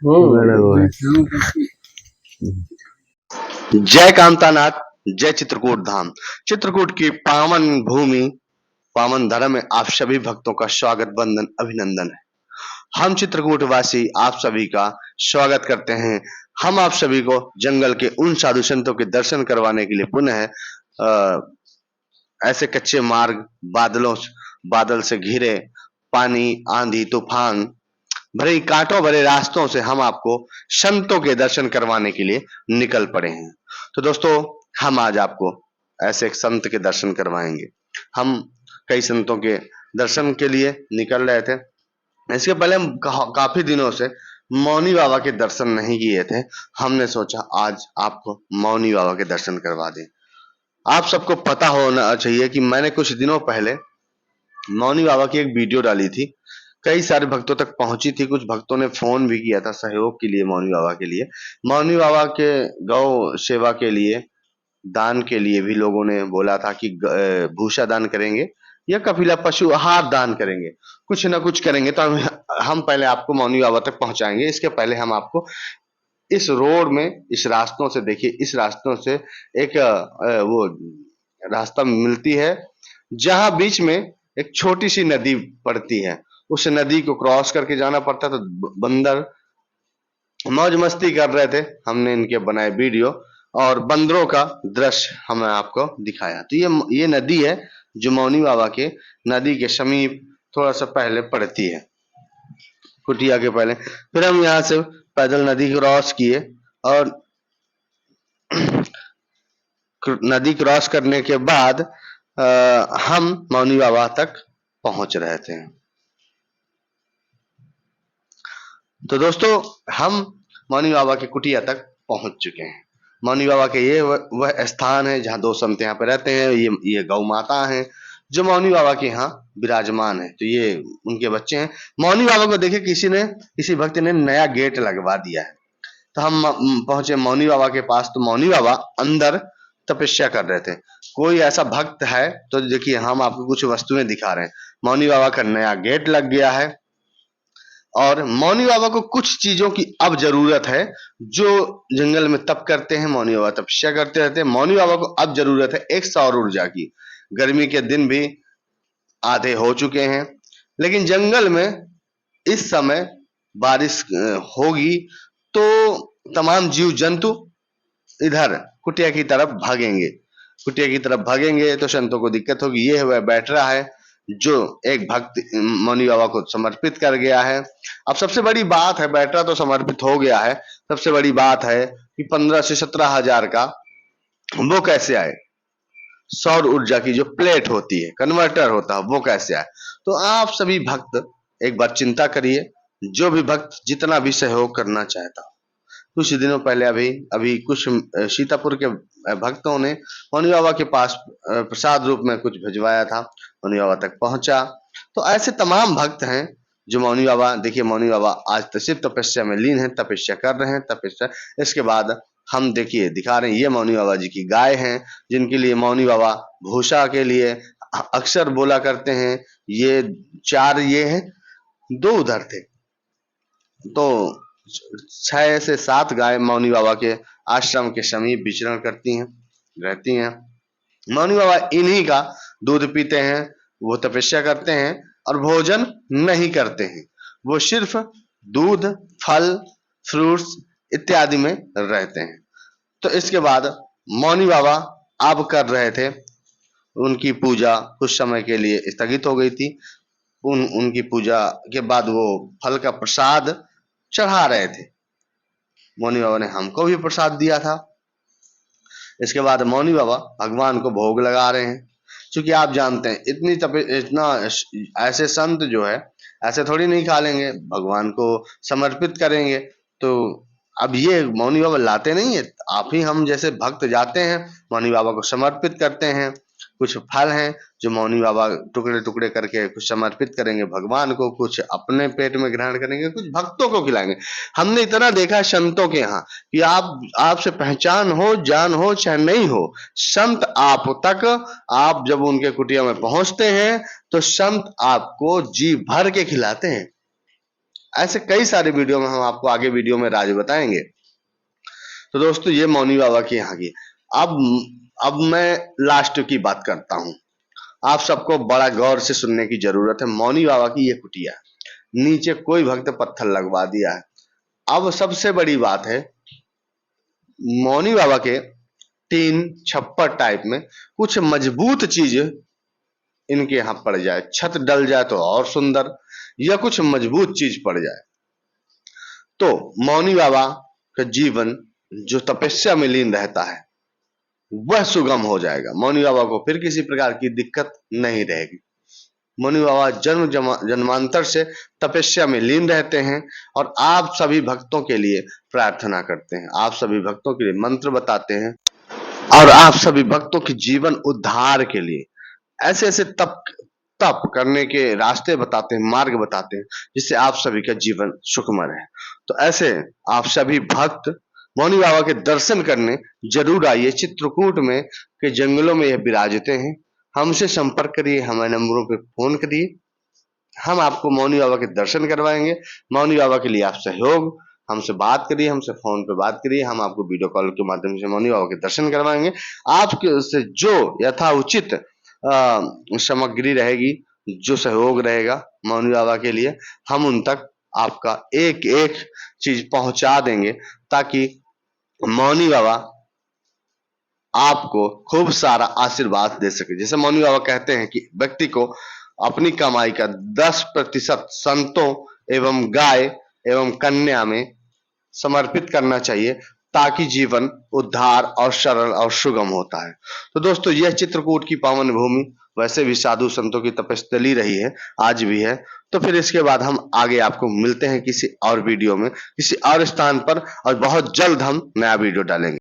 बड़ा वो है। जय कांतानाथ, जय चित्रकूट धाम। चित्रकूट की पावन भूमि, पावन धर्म में आप सभी भक्तों का स्वागत, वंदन, अभिनंदन है। हम चित्रकूट वासी आप सभी का स्वागत करते हैं। हम आप सभी को जंगल के उन साधु संतों के दर्शन करवाने के लिए पुनः ऐसे कच्चे मार्ग, बादल से घिरे, पानी, आंधी, तूफान भरे कांटों भरे रास्तों से हम आपको संतों के दर्शन करवाने के लिए निकल पड़े हैं। तो दोस्तों, हम आज आपको ऐसे एक संत के दर्शन करवाएंगे। हम कई संतों के दर्शन के लिए निकल रहे थे। इसके पहले हम काफी दिनों से मौनी बाबा के दर्शन नहीं किए थे। हमने सोचा आज आपको मौनी बाबा के दर्शन करवा दें। आप सबको पता होना चाहिए कि मैंने कुछ दिनों पहले मौनी बाबा की एक वीडियो डाली थी। कई सारे भक्तों तक पहुंची थी। कुछ भक्तों ने फोन भी किया था सहयोग के लिए मौनी बाबा के लिए। मौनी बाबा के गौ सेवा के लिए, दान के लिए भी लोगों ने बोला था कि भूसा दान करेंगे या कपिला पशु आहार दान करेंगे, कुछ ना कुछ करेंगे। तो हम पहले आपको मौनी बाबा तक पहुंचाएंगे। इसके पहले हम आपको इस रोड में, इस रास्तों से, देखिए इस रास्तों से एक वो रास्ता मिलती है जहां बीच में एक छोटी सी नदी पड़ती है। उस नदी को क्रॉस करके जाना पड़ता। तो बंदर मौज मस्ती कर रहे थे। हमने इनके बनाए वीडियो और बंदरों का दृश्य हमने आपको दिखाया। तो ये नदी है जो मौनी बाबा के नदी के समीप थोड़ा सा पहले पड़ती है, कुटिया के पहले। फिर हम यहाँ से पैदल नदी क्रॉस किए और नदी क्रॉस करने के बाद हम मौनी बाबा तक पहुंच रहे थे। तो दोस्तों, हम मौनी बाबा के कुटिया तक पहुंच चुके हैं। मौनी बाबा के ये वह स्थान है जहां दो संत यहाँ पे रहते हैं। ये गौ माता है जो मौनी बाबा के यहाँ विराजमान है। तो ये उनके बच्चे हैं। मौनी बाबा को देखिए किसी भक्त ने नया गेट लगवा दिया है। तो हम पहुंचे मौनी बाबा के पास। तो मौनी बाबा अंदर तपस्या कर रहे थे। कोई ऐसा भक्त है तो देखिए हम आपको कुछ वस्तुएं दिखा रहे हैं। मौनी बाबा का नया गेट लग गया है और मौनी बाबा को कुछ चीजों की अब जरूरत है। जो जंगल में तप करते हैं, मौनी बाबा तपस्या करते रहते हैं, मौनी बाबा को अब जरूरत है एक सौर ऊर्जा की। गर्मी के दिन भी आधे हो चुके हैं, लेकिन जंगल में इस समय बारिश होगी तो तमाम जीव जंतु इधर कुटिया की तरफ भागेंगे। कुटिया की तरफ भागेंगे तो संतों को दिक्कत होगी। ये वह बैठ रहा है जो एक भक्त मौनी बाबा को समर्पित कर गया है। अब सबसे बड़ी बात है, बैटरा तो समर्पित हो गया है, सबसे बड़ी बात है कि 15 से 17 हजार का वो कैसे आए। सौर ऊर्जा की जो प्लेट होती है, कन्वर्टर होता है, वो कैसे आए। तो आप सभी भक्त एक बार चिंता करिए। जो भी भक्त जितना भी सहयोग करना चाहता, कुछ दिनों पहले अभी अभी कुछ सीतापुर के भक्तों ने मौनी बाबा के पास प्रसाद रूप में कुछ भिजवाया था, मौनी बाबा तक पहुंचा। तो ऐसे तमाम भक्त हैं जो मौनी बाबा, देखिए मौनी बाबा आज तो सिर्फ तपस्या में लीन है, तपस्या कर रहे हैं। तपस्या इसके बाद हम देखिए दिखा रहे हैं, ये मौनी बाबा जी की गाय हैं जिनके लिए मौनी बाबा भूसा के लिए अक्सर बोला करते हैं। ये 4 ये हैं, 2 उधर थे। तो 6 से 7 गाय मौनी बाबा के आश्रम के समीप विचरण करती हैं, रहती हैं। मौनी बाबा इन्हीं का दूध पीते हैं, वो तपस्या करते हैं और भोजन नहीं करते हैं। वो सिर्फ दूध, फल, फ्रूट्स इत्यादि में रहते हैं। तो इसके बाद मौनी बाबा अब कर रहे थे, उनकी पूजा कुछ समय के लिए स्थगित हो गई थी। उनकी पूजा के बाद वो फल का प्रसाद चढ़ा रहे थे। मौनी बाबा ने हमको भी प्रसाद दिया था। इसके बाद मौनी बाबा भगवान को भोग लगा रहे हैं। क्योंकि आप जानते हैं इतना ऐसे संत जो है ऐसे थोड़ी नहीं खा लेंगे, भगवान को समर्पित करेंगे। तो अब ये मौनी बाबा लाते नहीं है, आप ही हम जैसे भक्त जाते हैं, मौनी बाबा को समर्पित करते हैं। कुछ फल हैं जो मौनी बाबा टुकड़े टुकड़े करके कुछ समर्पित करेंगे भगवान को, कुछ अपने पेट में ग्रहण करेंगे, कुछ भक्तों को खिलाएंगे। हमने इतना देखा संतों के यहाँ कि आपसे पहचान हो, जान हो चाहे नहीं हो, संत आप तक, आप जब उनके कुटिया में पहुंचते हैं तो संत आपको जी भर के खिलाते हैं। ऐसे कई सारे वीडियो में हम आपको आगे वीडियो में राज बताएंगे। तो दोस्तों ये मौनी बाबा की यहाँ की। अब मैं लास्ट की बात करता हूँ। आप सबको बड़ा गौर से सुनने की जरूरत है। मौनी बाबा की ये कुटिया, नीचे कोई भक्त पत्थर लगवा दिया है। अब सबसे बड़ी बात है, मौनी बाबा के टीन छप्पर टाइप में कुछ मजबूत चीज इनके यहाँ पड़ जाए, छत डल जाए तो और सुंदर, या कुछ मजबूत चीज पड़ जाए तो मौनी बाबा का जीवन जो तपस्या में लीन रहता है वह सुगम हो जाएगा। मौनी बाबा को फिर किसी प्रकार की दिक्कत नहीं रहेगी। मौनी बाबा जन्मांतर से तपस्या में लीन रहते हैं और आप सभी भक्तों के लिए प्रार्थना करते हैं, आप सभी भक्तों के लिए मंत्र बताते हैं और आप सभी भक्तों के जीवन उद्धार के लिए ऐसे ऐसे तप करने के रास्ते बताते हैं, मार्ग बताते हैं, जिससे आप सभी का जीवन सुखमय है। तो ऐसे आप सभी भक्त मौनी बाबा के दर्शन करने जरूर आइए। चित्रकूट में के जंगलों में यह विराजते हैं। हमसे संपर्क करिए, हमारे नंबरों पे फोन करिए, हम आपको मौनी बाबा के दर्शन करवाएंगे। मौनी बाबा के लिए आप सहयोग, हमसे बात करिए, हमसे फोन पे बात करिए, हम आपको वीडियो कॉल के माध्यम से मौनी बाबा के दर्शन करवाएंगे। आपके से जो यथाउचित सामग्री रहेगी, जो सहयोग रहेगा मौनी बाबा के लिए, हम उन तक आपका एक एक चीज पहुंचा देंगे, ताकि मौनी बाबा आपको खूब सारा आशीर्वाद दे सके। जैसे मौनी बाबा कहते हैं कि व्यक्ति को अपनी कमाई का 10% संतों एवं गाय एवं कन्या में समर्पित करना चाहिए, ताकि जीवन उद्धार और सरल और सुगम होता है। तो दोस्तों यह चित्रकूट की पावन भूमि वैसे भी साधु संतों की तपस्थली रही है, आज भी है। तो फिर इसके बाद हम आगे आपको मिलते हैं किसी और वीडियो में, किसी और स्थान पर, और बहुत जल्द हम नया वीडियो डालेंगे।